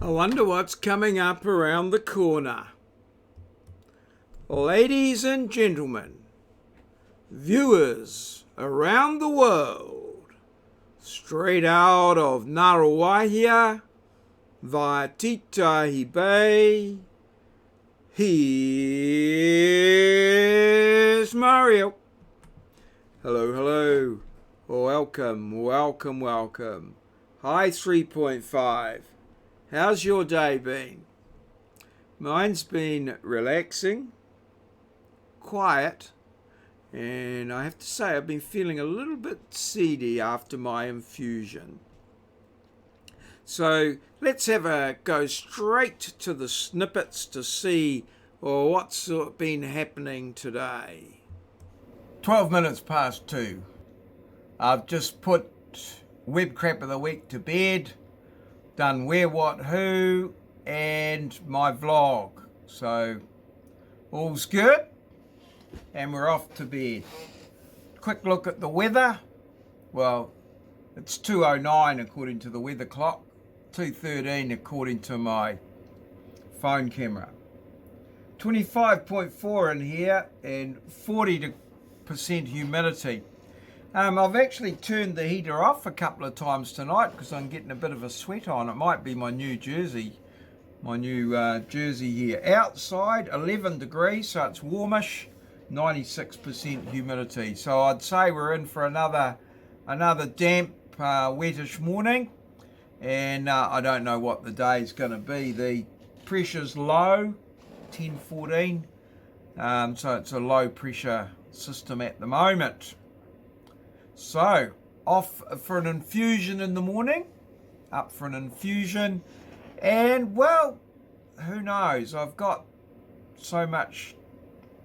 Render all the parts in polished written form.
I wonder what's coming up around the corner. Ladies and gentlemen, viewers around the world, straight out of Narawahia via Titahi Bay, here's Maurieo. Hello, hello. Welcome, welcome, welcome. Hi 3.5. How's your day been? Mine's been relaxing, quiet, and I have to say I've been feeling a little bit seedy after my infusion. So let's go straight to the snippets to see what's been happening today. 12 minutes past 2. I've just put Web Crap of the Week to bed, done wherewhatwho and my vlog. So all's good and we're off to bed. Quick look at the weather. Well, it's 2:09 according to the weather clock, 2:13 according to my phone camera. 25.4 in here and 40% humidity. I've actually turned the heater off a couple of times tonight because I'm getting a bit of a sweat on. It might be my new jersey here. Outside 11 degrees, so it's warmish, 96% humidity. So I'd say we're in for another damp, wettish morning, and I don't know what the day's going to be. The pressure's low, 1014, so it's a low pressure system at the moment. So, off for an infusion in the morning, up for an infusion, and well, who knows, I've got so much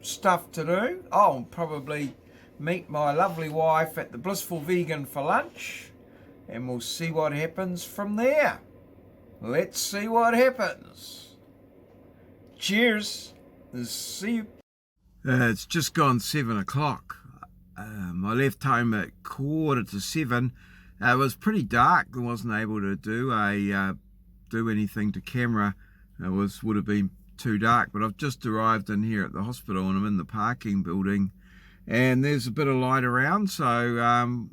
stuff to do. I'll probably meet my lovely wife at the Blissful Vegan for lunch, and we'll see what happens from there. Let's see what happens. Cheers, see you. It's just gone 7 o'clock. I left home at 6:45. It was pretty dark. I wasn't able to do anything to camera. Would have been too dark. But I've just arrived in here at the hospital and I'm in the parking building, and there's a bit of light around. So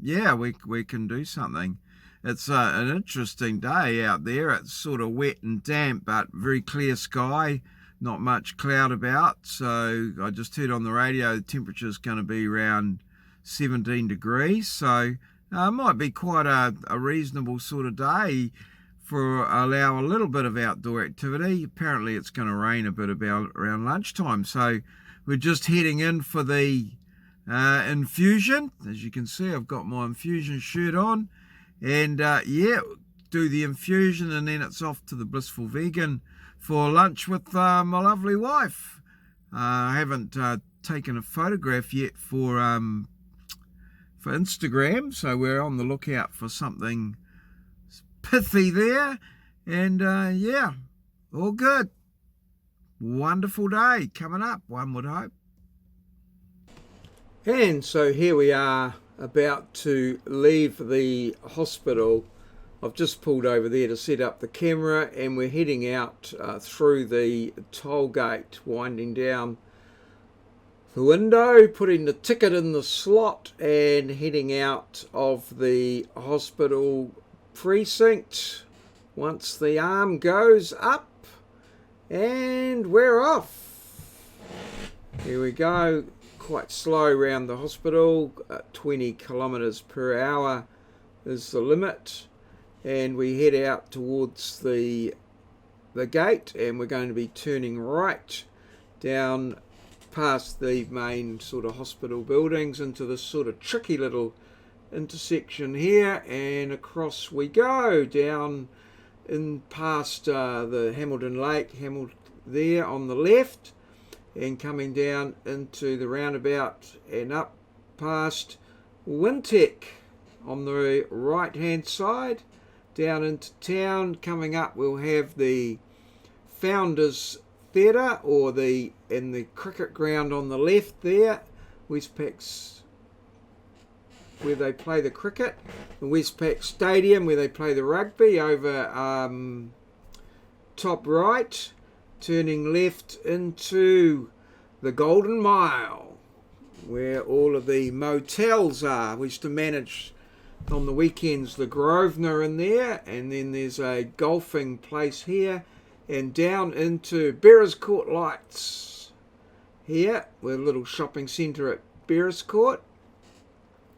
yeah, we can do something. It's an interesting day out there. It's sort of wet and damp, but very clear sky. Not much cloud about. So I just heard on the radio the temperature's going to be around 17 degrees, so it might be quite a reasonable sort of day for allow a little bit of outdoor activity. Apparently it's going to rain a bit about around lunchtime, so we're just heading in for the infusion. As you can see, I've got my infusion shirt on, and yeah, do the infusion and then it's off to the Blissful Vegan for lunch with my lovely wife. I haven't taken a photograph yet for Instagram, so we're on the lookout for something pithy there, and yeah, all good. Wonderful day coming up, one would hope. And so here we are about to leave the hospital. I've just pulled over there to set up the camera, and we're heading out through the toll gate, winding down the window, putting the ticket in the slot, and heading out of the hospital precinct once the arm goes up, and we're off. Here we go, quite slow around the hospital, 20 kilometers per hour is the limit, and we head out towards the gate, and we're going to be turning right down past the main sort of hospital buildings into this sort of tricky little intersection here, and across we go down in past the Hamilton Lake, there on the left, and coming down into the roundabout and up past Wintec on the right hand side, down into town. Coming up we'll have the Founders Theatre, or in the cricket ground on the left there, Westpac's, where they play the cricket, the Westpac Stadium where they play the rugby over top right, turning left into the Golden Mile, where all of the motels are. We used to manage on the weekends the Grosvenor in there, and then there's a golfing place here, and down into Berescourt Lights here, with a little shopping centre at Berescourt.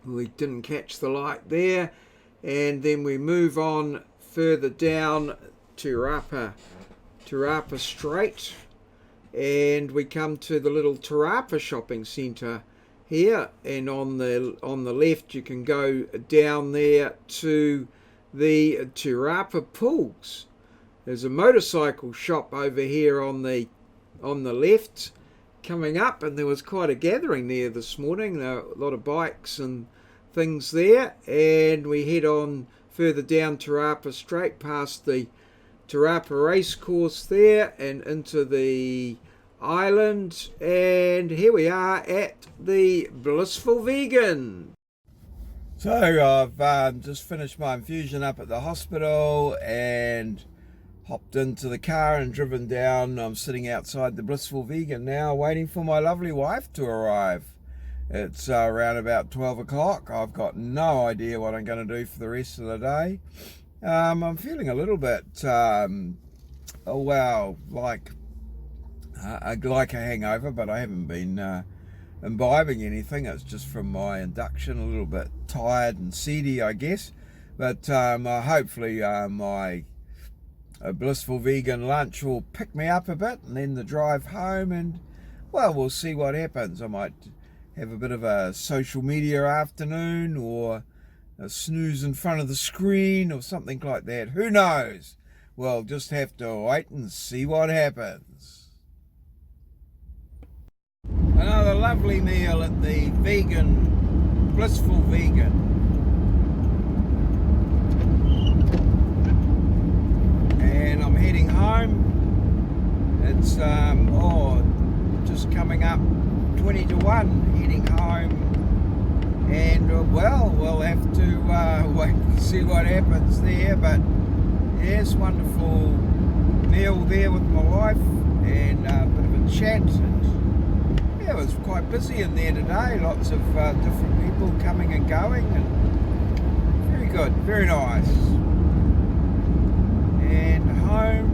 We didn't catch the light there, and then we move on further down to Tarapa Strait, and we come to the little Tarapa shopping centre here, and on the left you can go down there to the Tarapa Pools. There's a motorcycle shop over here on the left coming up, and there was quite a gathering there this morning. There were a lot of bikes and things there, and we head on further down Tarapa Strait past the Tarapa Racecourse there and into the island, and here we are at the Blissful Vegan. So I've just finished my infusion up at the hospital and hopped into the car and driven down. I'm sitting outside the Blissful Vegan now, waiting for my lovely wife to arrive. It's around about 12 o'clock. I've got no idea what I'm going to do for the rest of the day. I'm feeling a little bit, like a hangover, but I haven't been imbibing anything. It's just from my induction, a little bit tired and seedy, I guess. But hopefully my Blissful Vegan lunch will pick me up a bit, and then the drive home, and well, we'll see what happens. I might have a bit of a social media afternoon, or a snooze in front of the screen, or something like that. Who knows? We'll just have to wait and see what happens. Another lovely meal at the Blissful Vegan. And I'm heading home. It's just coming up 20 to 1, heading home, and we'll have to wait and see what happens there. But yes, wonderful meal there with my wife, and a bit of a chat, and yeah, it was quite busy in there today. Lots of different people coming and going, and very good, very nice. And home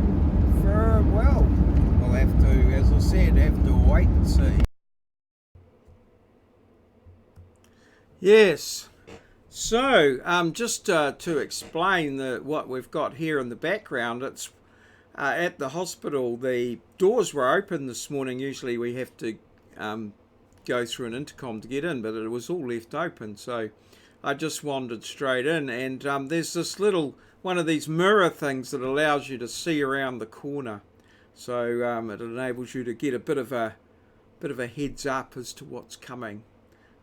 for, we'll have to, as I said, have to wait and see. Yes, so just to explain what we've got here in the background, it's at the hospital. The doors were open this morning. Usually we have to go through an intercom to get in, but it was all left open, so I just wandered straight in, and there's this little one of these mirror things that allows you to see around the corner, so it enables you to get a bit of a heads up as to what's coming,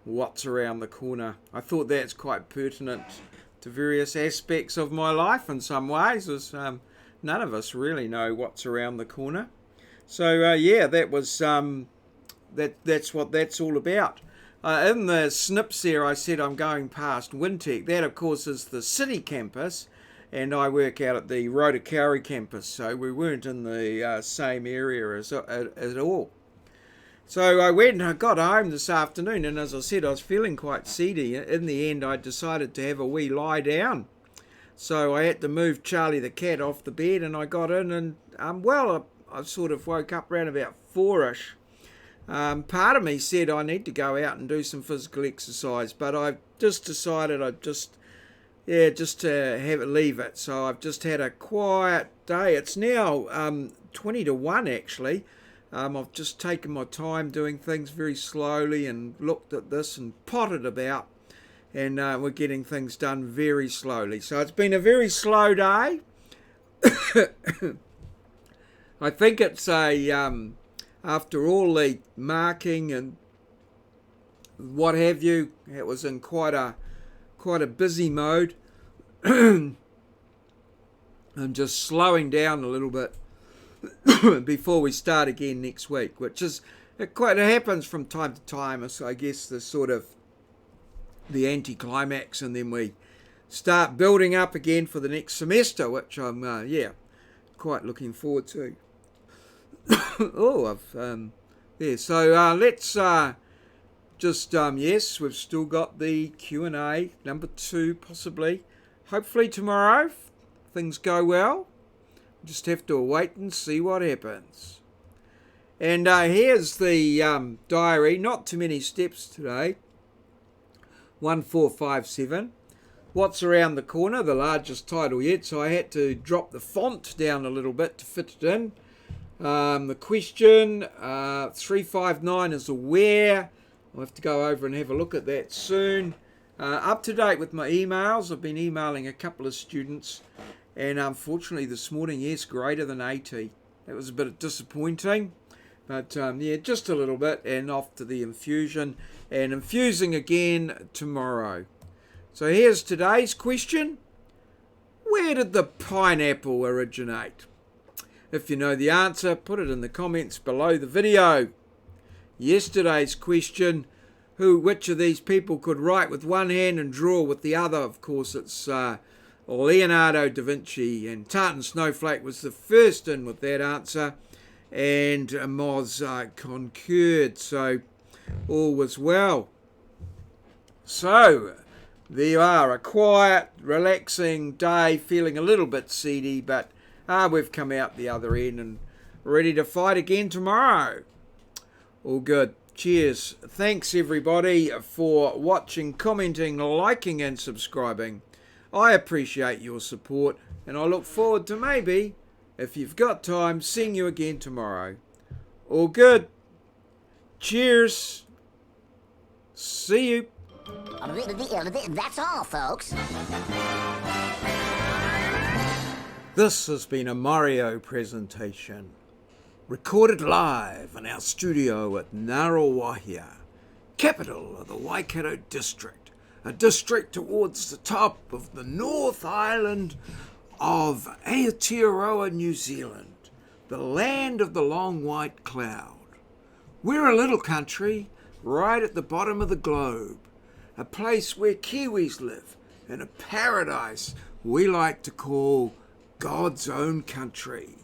what's around the corner. I thought that's quite pertinent to various aspects of my life in some ways, as none of us really know what's around the corner. So yeah, that was that's what that's all about. In the snips there, I said I'm going past Wintec. That, of course, is the city campus, and I work out at the Rotokauri campus, so we weren't in the same area at all. So I got home this afternoon, and as I said, I was feeling quite seedy. In the end, I decided to have a wee lie down. So I had to move Charlie the cat off the bed, and I got in, and I sort of woke up around about 4ish. Part of me said I need to go out and do some physical exercise, but I've just decided just to leave it. So I've just had a quiet day. It's now 20 to 1 actually. I've just taken my time doing things very slowly and looked at this and potted about, and we're getting things done very slowly. So it's been a very slow day. I think it's after all the marking and what have you, it was in quite a busy mode. I'm just slowing down a little bit before we start again next week, which is it happens from time to time. So I guess the sort of the anticlimax, and then we start building up again for the next semester, which I'm quite looking forward to. So let's yes, we've still got the Q&A, number 2 possibly. Hopefully tomorrow, if things go well. Just have to wait and see what happens. And here's the diary, not too many steps today. 1457. What's around the corner? The largest title yet, so I had to drop the font down a little bit to fit it in. The question, 359 is a where. I'll have to go over and have a look at that soon. Up to date with my emails. I've been emailing a couple of students, and unfortunately this morning, yes, greater than 80. That was a bit disappointing, but yeah, just a little bit, and off to the infusion, and infusing again tomorrow. So here's today's question. Where did the pineapple originate? If you know the answer, put it in the comments below the video. Yesterday's question, which of these people could write with one hand and draw with the other? Of course, it's Leonardo da Vinci, and Tartan Snowflake was the first in with that answer, and Moz concurred, so all was well. So, there you are, a quiet, relaxing day, feeling a little bit seedy, but we've come out the other end and ready to fight again tomorrow. All good. Cheers. Thanks everybody for watching, commenting, liking and subscribing. I appreciate your support, and I look forward to maybe, if you've got time, seeing you again tomorrow. All good. Cheers. See you. That's all, folks. This has been a maurieos presentation, recorded live in our studio at Ngaruawahia, capital of the Waikato district, a district towards the top of the North Island of Aotearoa, New Zealand, the land of the long white cloud. We're a little country right at the bottom of the globe, a place where Kiwis live, in a paradise we like to call God's own country.